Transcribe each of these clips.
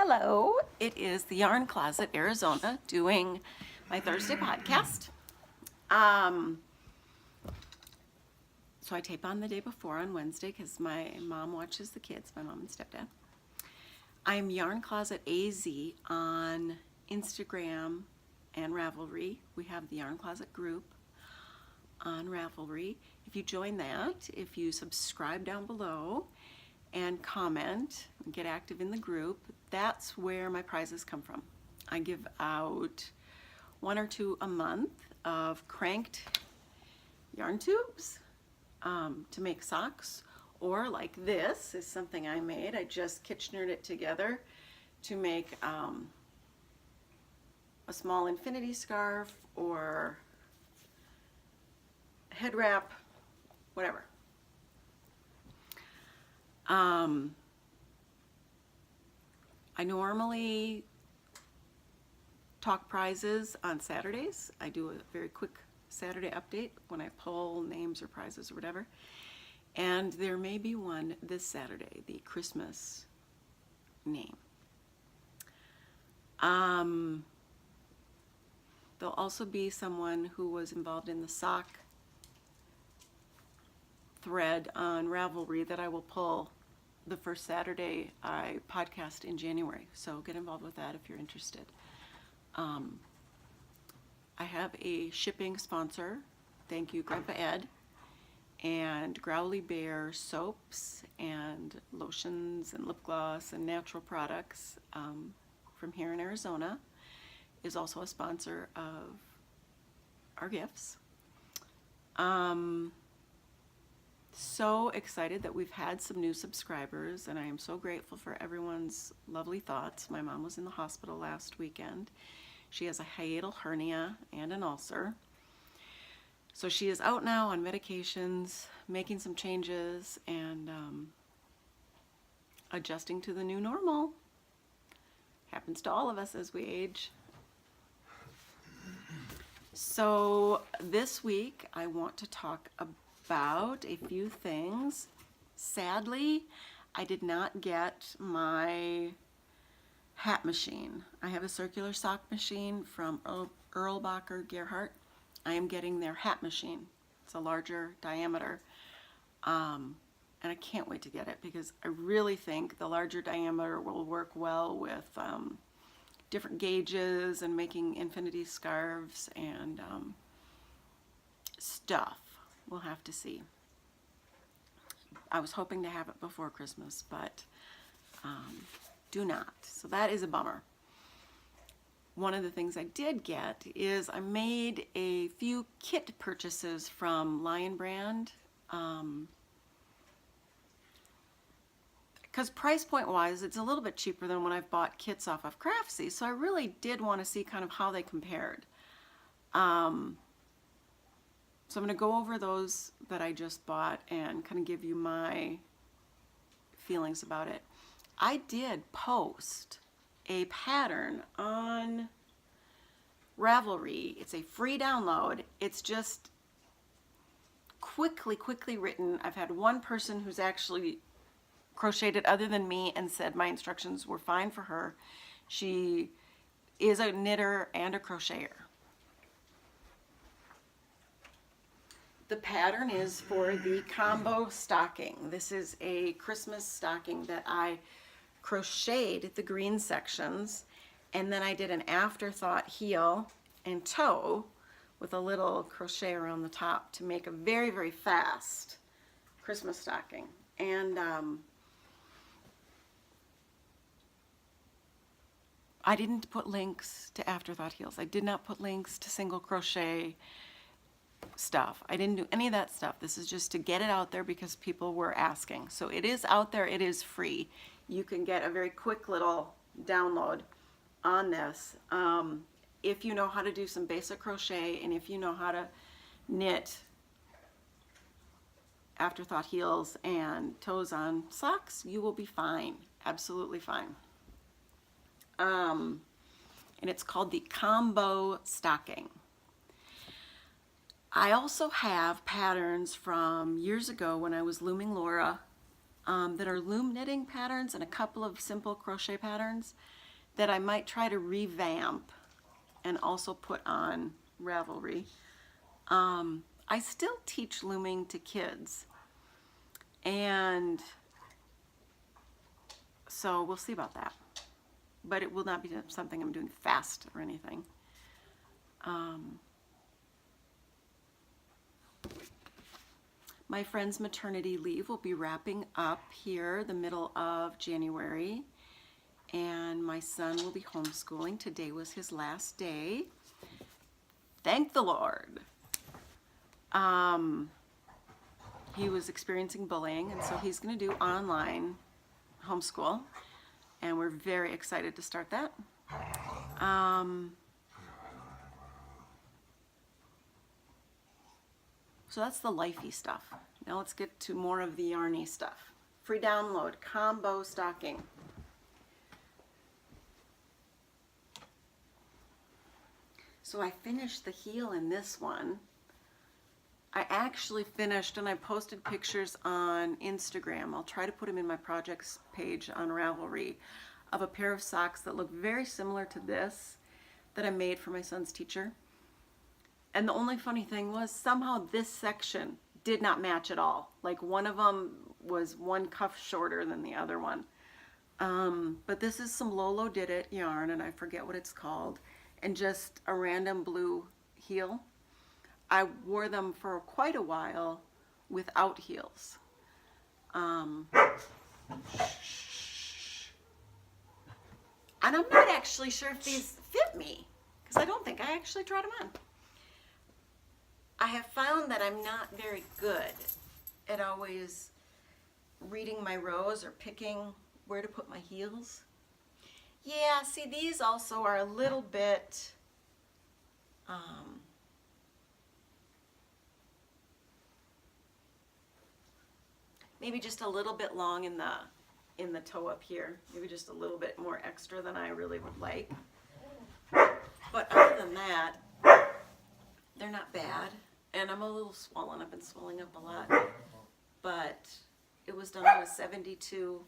Hello, it is the Yarn Closet, Arizona, doing my Thursday podcast. So I tape on the day before on Wednesday because my mom watches the kids, my mom and stepdad. I'm Yarn Closet AZ on Instagram and Ravelry. We have the Yarn Closet group on Ravelry. If you join that, if you subscribe down below and comment and get active in the group, that's where my prizes come from. I give out 1 or 2 a month of cranked yarn tubes to make socks, or like this is something I made. I just Kitchenered it together to make a small infinity scarf or head wrap, whatever. I normally talk prizes on Saturdays. I do a very quick Saturday update when I pull names or prizes or whatever. And there may be one this Saturday, the Christmas name. There'll also be someone who was involved in the sock thread on Ravelry that I will pull the first Saturday I podcast in January. So get involved with that if you're interested. I have a shipping sponsor. Thank you, Grandpa Ed, and Growly Bear soaps and lotions and lip gloss and natural products from here in Arizona is also a sponsor of our gifts. So excited that we've had some new subscribers, and I am so grateful for everyone's lovely thoughts. My mom was in the hospital last weekend. She has a hiatal hernia and an ulcer. So she is out now on medications, making some changes, and adjusting to the new normal. Happens to all of us as we age. So this week I want to talk about a few things. Sadly, I did not get my hat machine. I have a circular sock machine from Erlbacher Gerhardt. I am getting their hat machine. It's a larger diameter. And I can't wait to get it because I really think the larger diameter will work well with different gauges and making infinity scarves and stuff. We'll have to see. I was hoping to have it before Christmas, but do not. So that is a bummer. One of the things I did get is I made a few kit purchases from Lion Brand. Because price point wise, it's a little bit cheaper than when I've bought kits off of Craftsy. So I really did want to see kind of how they compared. So I'm going to go over those that I just bought and kind of give you my feelings about it. I did post a pattern on Ravelry. It's a free download. It's just quickly written. I've had one person who's actually crocheted other than me and said my instructions were fine for her. She is a knitter and a crocheter. The pattern is for the combo stocking. This is a Christmas stocking that I crocheted the green sections, and then I did an afterthought heel and toe with a little crochet around the top to make a very fast Christmas stocking. And I didn't put links to afterthought heels. I did not put links to single crochet stuff. I didn't do any of that stuff. This is just to get it out there because people were asking. So it is out there. It is free. You can get a very quick little download on this. If you know how to do some basic crochet and if you know how to knit afterthought heels and toes on socks, you will be fine. Absolutely fine. And it's called the combo stocking. I also have patterns from years ago when I was looming Laura that are loom knitting patterns and a couple of simple crochet patterns that I might try to revamp and also put on Ravelry. I still teach looming to kids, and so we'll see about that. But it will not be something I'm doing fast or anything. My friend's maternity leave will be wrapping up here the middle of January, and my son will be homeschooling. Today was his last day. Thank the Lord. He was experiencing bullying, and so he's going to do online homeschool, and we're very excited to start that. So that's the lifey stuff. Now let's get to more of the yarny stuff. Free download, combo stocking. So I finished the heel in this one. I actually finished, and I posted pictures on Instagram. I'll try to put them in my projects page on Ravelry, of a pair of socks that look very similar to this that I made for my son's teacher. And the only funny thing was somehow this section did not match at all. Like one of them was one cuff shorter than the other one. But this is some Lolo Did It yarn, and I forget what it's called, and just a random blue heel. I wore them for quite a while without heels. And I'm not actually sure if these fit me, because I don't think I actually tried them on. I have found that I'm not very good at always reading my rows or picking where to put my heels. Yeah, see, these also are a little bit maybe just a little bit long in the toe up here. Maybe just a little bit more extra than I really would like. But other than that, they're not bad. And I'm a little swollen. I've been swelling up a lot. But it was done on a 72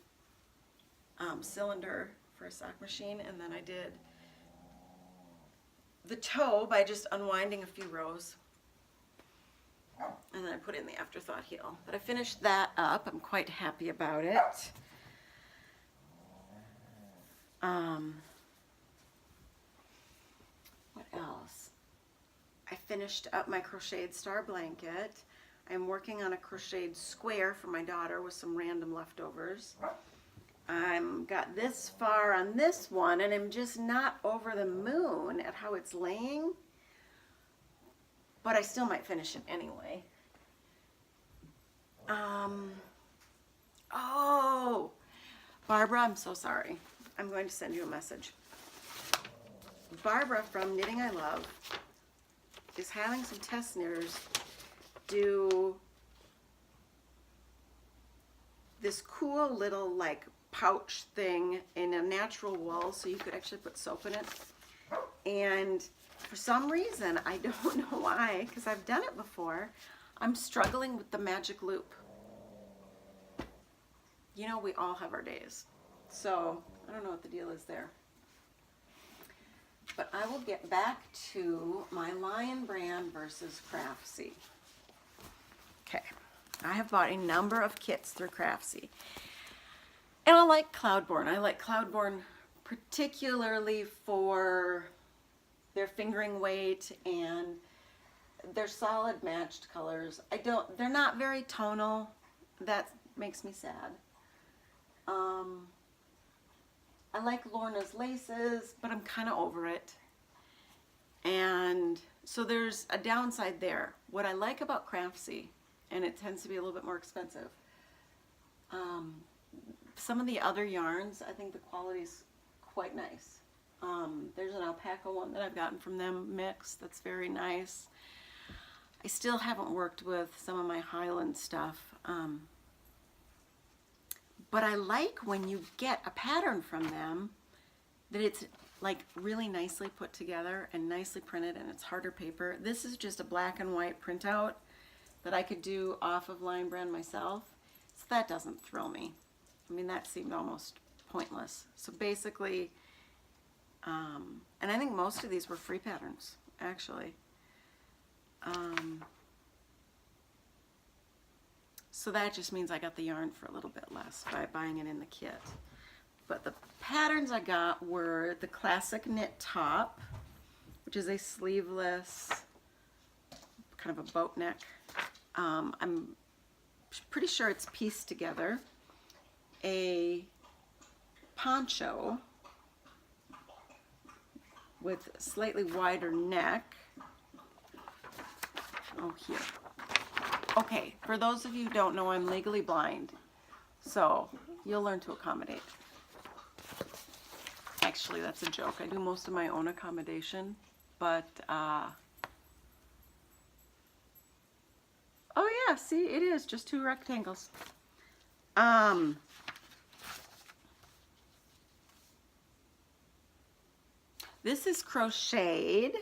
cylinder for a sock machine. And then I did the toe by just unwinding a few rows. And then I put in the afterthought heel. But I finished that up. I'm quite happy about it. What else? I finished up my crocheted star blanket. I'm working on a crocheted square for my daughter with some random leftovers. I'm got this far on this one, and I'm just not over the moon at how it's laying. But I still might finish it anyway. Oh, Barbara, I'm so sorry. I'm going to send you a message. Barbara from Knitting I Love is having some test knitters do this cool little like pouch thing in a natural wool, so you could actually put soap in it. And for some reason, I don't know why, because I've done it before, I'm struggling with the magic loop. You know, we all have our days. So I don't know what the deal is there. But I will get back to my Lion Brand versus Craftsy. Okay, I have bought a number of kits through Craftsy. And I like Cloudborne. I like Cloudborne particularly for their fingering weight and their solid matched colors. They're not very tonal. That makes me sad. I like Lorna's laces, but I'm kind of over it. And so there's a downside there. What I like about Craftsy, and it tends to be a little bit more expensive, some of the other yarns, I think the quality's quite nice. There's an alpaca one that I've gotten from them mixed that's very nice. I still haven't worked with some of my Highland stuff. But I like when you get a pattern from them that it's like really nicely put together and nicely printed, and it's harder paper. This is just a black and white printout that I could do off of Lion Brand myself. It's So that doesn't thrill me. I mean, that seemed almost pointless. So basically, and I think most of these were free patterns, actually. So that just means I got the yarn for a little bit less by buying it in the kit. But the patterns I got were the classic knit top, which is a sleeveless, kind of a boat neck. I'm pretty sure it's pieced together. A poncho with slightly wider neck. Oh, here. Okay, for those of you who don't know, I'm legally blind, so you'll learn to accommodate. Actually, that's a joke. I do most of my own accommodation, but, oh yeah, see, it is just 2 rectangles. This is crocheted,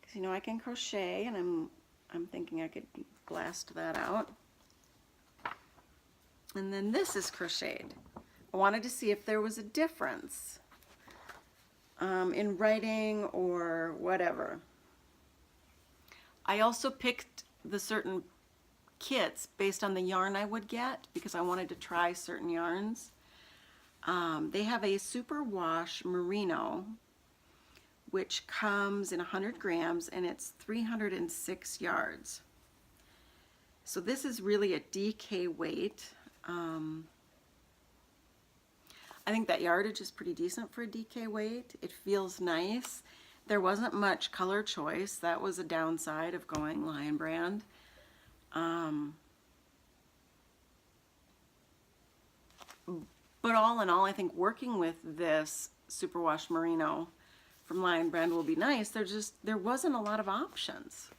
because you know I can crochet, and I'm thinking I could blast that out. And then this is crocheted. I wanted to see if there was a difference in writing or whatever. I also picked the certain kits based on the yarn I would get because I wanted to try certain yarns. They have a super wash merino, which comes in 100 grams and it's 306 yards. So this is really a DK weight. I think that yardage is pretty decent for a DK weight. It feels nice. There wasn't much color choice. That was a downside of going Lion Brand. But all in all, I think working with this superwash merino from Lion Brand will be nice. There wasn't a lot of options.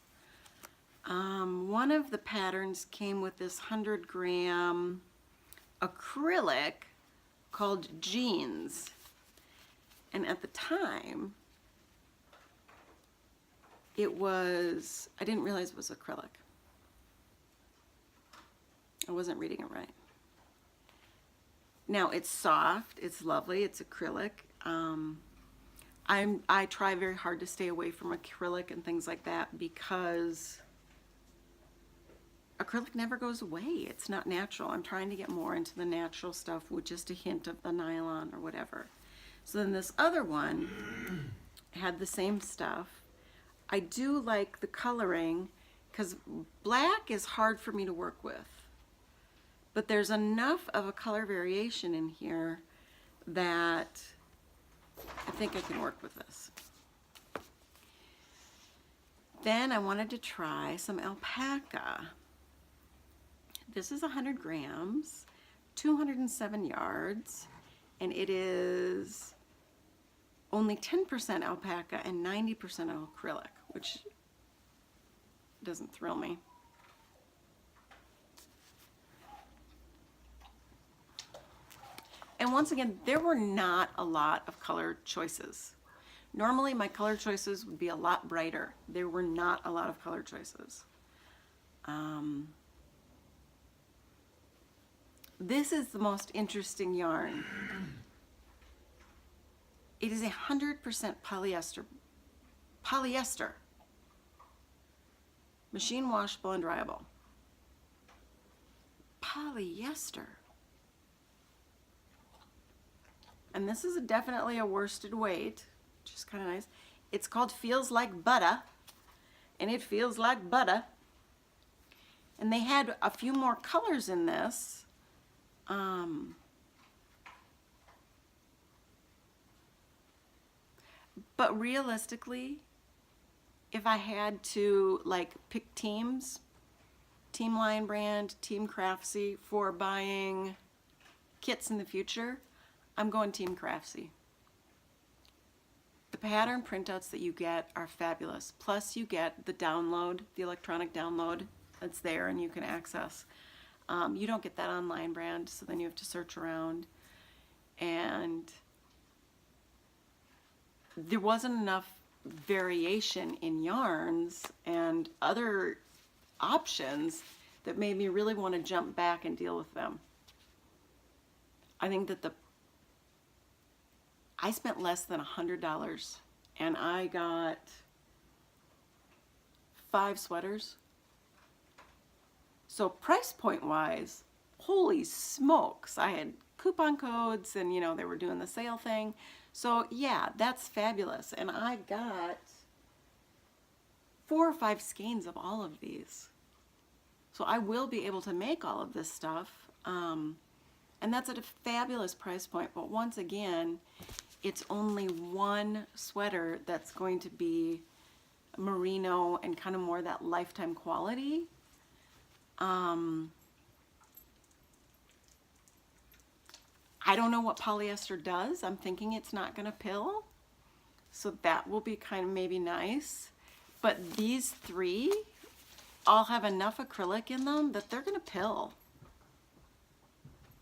One of the patterns came with this 100-gram acrylic called Jeans. And at the time, I didn't realize it was acrylic. I wasn't reading it right. Now it's soft, it's lovely, it's acrylic. I try very hard to stay away from acrylic and things like that because acrylic never goes away. It's not natural. I'm trying to get more into the natural stuff with just a hint of the nylon or whatever. So then this other one had the same stuff. I do like the coloring because black is hard for me to work with. But there's enough of a color variation in here that I think I can work with this. Then I wanted to try some alpaca. This is 100 grams, 207 yards, and it is only 10% alpaca and 90% acrylic, which doesn't thrill me. And once again, there were not a lot of color choices. Normally my color choices would be a lot brighter. There were not a lot of color choices. This is the most interesting yarn. It is 100% polyester. Machine washable and dryable. Polyester. And this is definitely a worsted weight, which is kind of nice. It's called Feels Like Butter, and it feels like butter. And they had a few more colors in this. But realistically, if I had to like pick teams, Team Lion Brand, Team Craftsy for buying kits in the future, I'm going Team Craftsy. The pattern printouts that you get are fabulous. Plus you get the download, the electronic download that's there and you can access. You don't get that on Lion Brand, so then you have to search around. And there wasn't enough variation in yarns and other options that made me really want to jump back and deal with them. I think that I spent less than $100 and I got 5 sweaters. So price point wise, holy smokes, I had coupon codes and they were doing the sale thing. So yeah, that's fabulous. And I got 4 or 5 skeins of all of these. So I will be able to make all of this stuff. And that's at a fabulous price point. But once again, it's only one sweater that's going to be merino and kind of more that lifetime quality. I don't know what polyester does. I'm thinking it's not going to pill. So that will be kind of maybe nice. But these 3 all have enough acrylic in them that they're going to pill.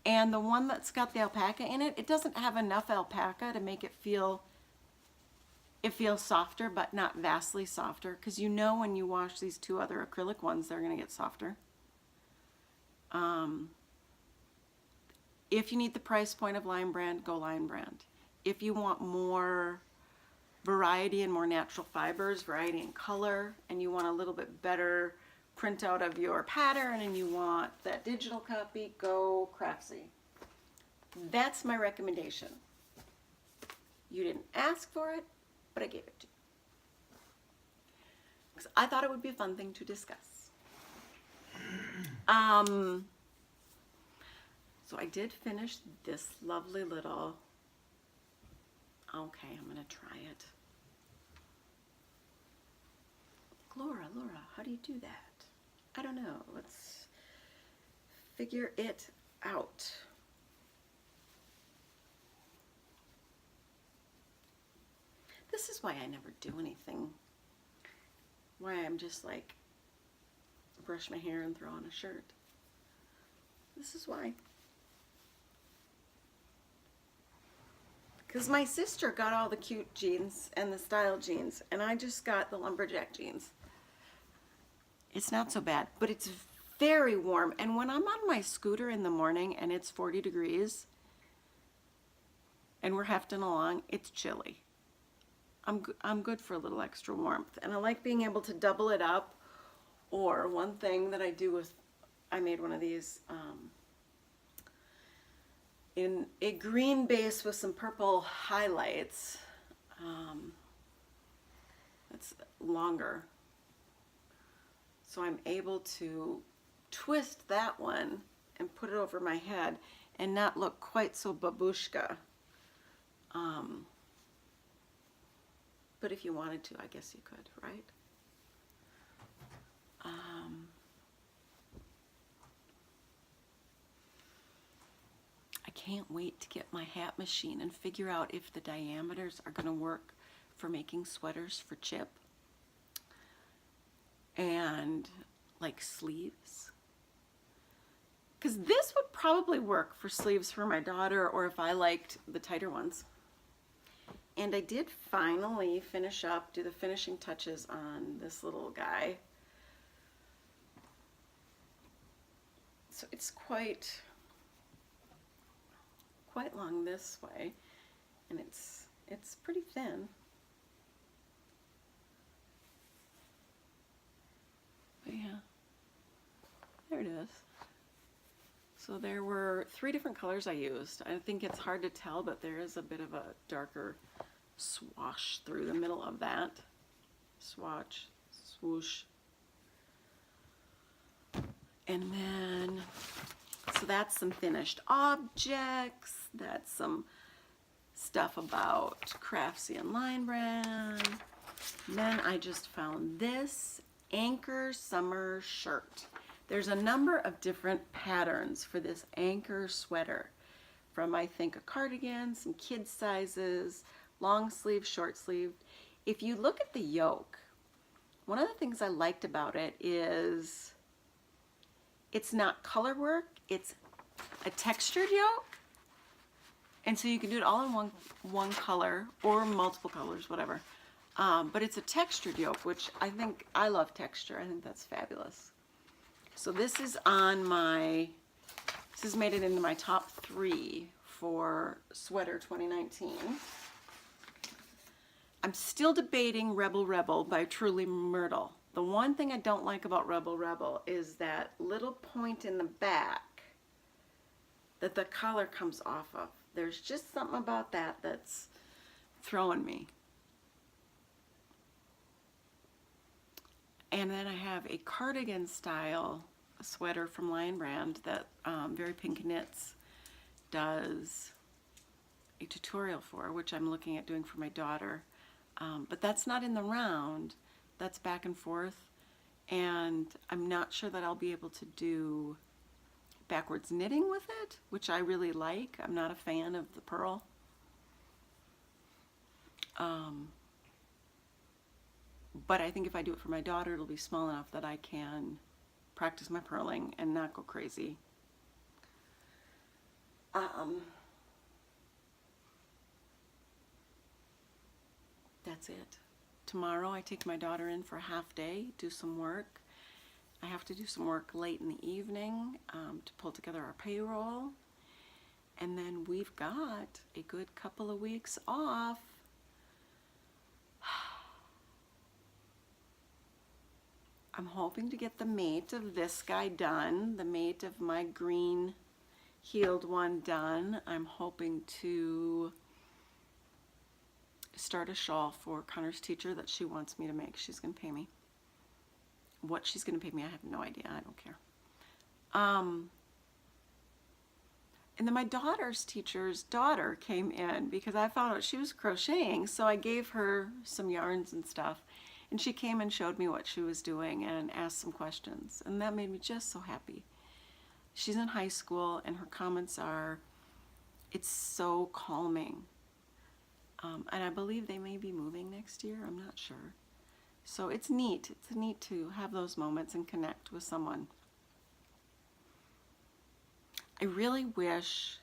And the one that's got the alpaca in it, it doesn't have enough alpaca to make it feels softer, but not vastly softer. Because when you wash these 2 other acrylic ones, they're going to get softer. If you need the price point of Lion Brand, go Lion Brand. If you want more variety and more natural fibers, variety in color, and you want a little bit better printout of your pattern and you want that digital copy, go Craftsy. That's my recommendation. You didn't ask for it, but I gave it to you. Because I thought it would be a fun thing to discuss. So I did finish this lovely little, okay, I'm going to try it. Laura, how do you do that? I don't know. Let's figure it out. This is why I never do anything. Why I'm just like, brush my hair and throw on a shirt. This is why. Because my sister got all the cute jeans and the style jeans, and I just got the lumberjack jeans. It's not so bad, but it's very warm. And when I'm on my scooter in the morning and it's 40 degrees and we're hefting along, it's chilly. I'm good for a little extra warmth. And I like being able to double it up. Or one thing that I do is, I made one of these in a green base with some purple highlights. It's longer. So I'm able to twist that one and put it over my head and not look quite so babushka. But if you wanted to, I guess you could, right? I can't wait to get my hat machine and figure out if the diameters are going to work for making sweaters for Chip and like sleeves. Because this would probably work for sleeves for my daughter, or if I liked the tighter ones. And I did finally finish up, do the finishing touches on this little guy. So it's quite long this way, and it's pretty thin. But yeah, there it is. So there were 3 different colors I used. I think it's hard to tell, but there is a bit of a darker swash through the middle of that. Swatch, swoosh. And then, so that's some finished objects. That's some stuff about Craftsy and Lion Brand. And then I just found this Anchor Summer Shirt. There's a number of different patterns for this anchor sweater. From, I think, a cardigan, some kid sizes, long sleeve, short sleeve. If you look at the yoke, one of the things I liked about it is it's not color work, it's a textured yoke. And so you can do it all in one color or multiple colors, whatever. But it's a textured yoke, which I love texture. I think that's fabulous. So this is on my, this has made it into my top 3 for sweater 2019. I'm still debating Rebel Rebel by Truly Myrtle. The one thing I don't like about Rebel Rebel is that little point in the back that the collar comes off of. There's just something about that that's throwing me. And then I have a cardigan style sweater from Lion Brand that Very Pink Knits does a tutorial for, which I'm looking at doing for my daughter. But that's not in the round, that's back and forth, and I'm not sure that I'll be able to do backwards knitting with it, which I really like. I'm not a fan of the purl. But I think if I do it for my daughter, it'll be small enough that I can practice my purling and not go crazy. That's it. Tomorrow I take my daughter in for a half day, do some work. I have to do some work late in the evening to pull together our payroll. And then we've got a good couple of weeks off. I'm hoping to get the mate of this guy done, the mate of my green heeled one done. I'm hoping to start a shawl for Connor's teacher that she wants me to make. She's going to pay me. What she's going to pay me, I have no idea. I don't care. And then my daughter's teacher's daughter came in because I found out she was crocheting, so I gave her some yarns and stuff. And she came and showed me what she was doing and asked some questions. And that made me just so happy. She's in high school and her comments are, it's so calming. And I believe they may be moving next year, I'm not sure. So it's neat. It's neat to have those moments and connect with someone. I really wish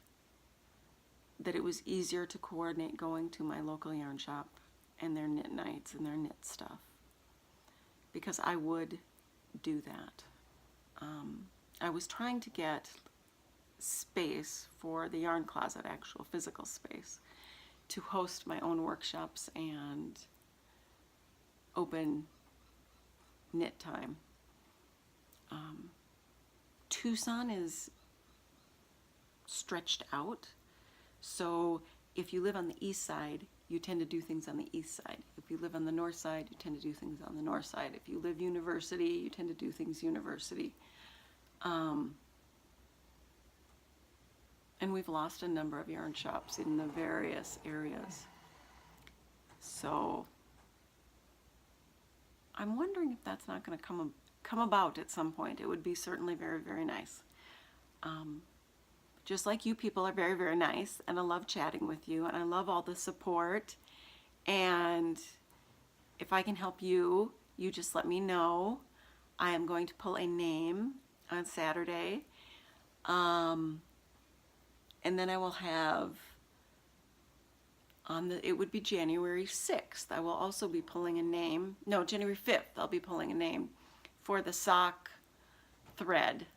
that it was easier to coordinate going to my local yarn shop and their knit nights and their knit stuff, because I would do that. I was trying to get space for the yarn closet, actual physical space, to host my own workshops and open knit time. Tucson is stretched out, so if you live on the east side, you tend to do things on the east side. If you live on the north side, you tend to do things on the north side. If you live university, you tend to do things university. And we've lost a number of yarn shops in the various areas. So I'm wondering if that's not going to come about at some point. It would be certainly very, very nice. Just like you people are very, very nice, and I love chatting with you, and I love all the support. And if I can help you, you just let me know. I am going to pull a name on Saturday. And then I will have it would be January 6th. I will also be pulling a name. No, January 5th, I'll be pulling a name for the sock thread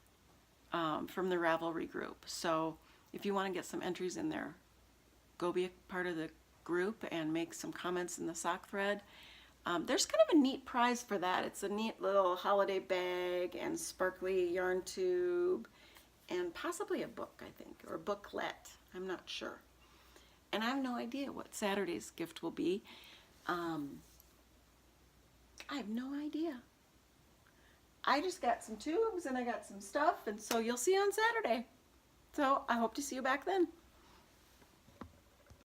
from the Ravelry group. So if you want to get some entries in there, go be a part of the group and make some comments in the sock thread. There's kind of a neat prize for that. It's a neat little holiday bag and sparkly yarn tube and possibly a book, I think, or a booklet. I'm not sure. And I have no idea what Saturday's gift will be. I have no idea. I just got some tubes and I got some stuff, and so you'll see on Saturday. So I hope to see you back then.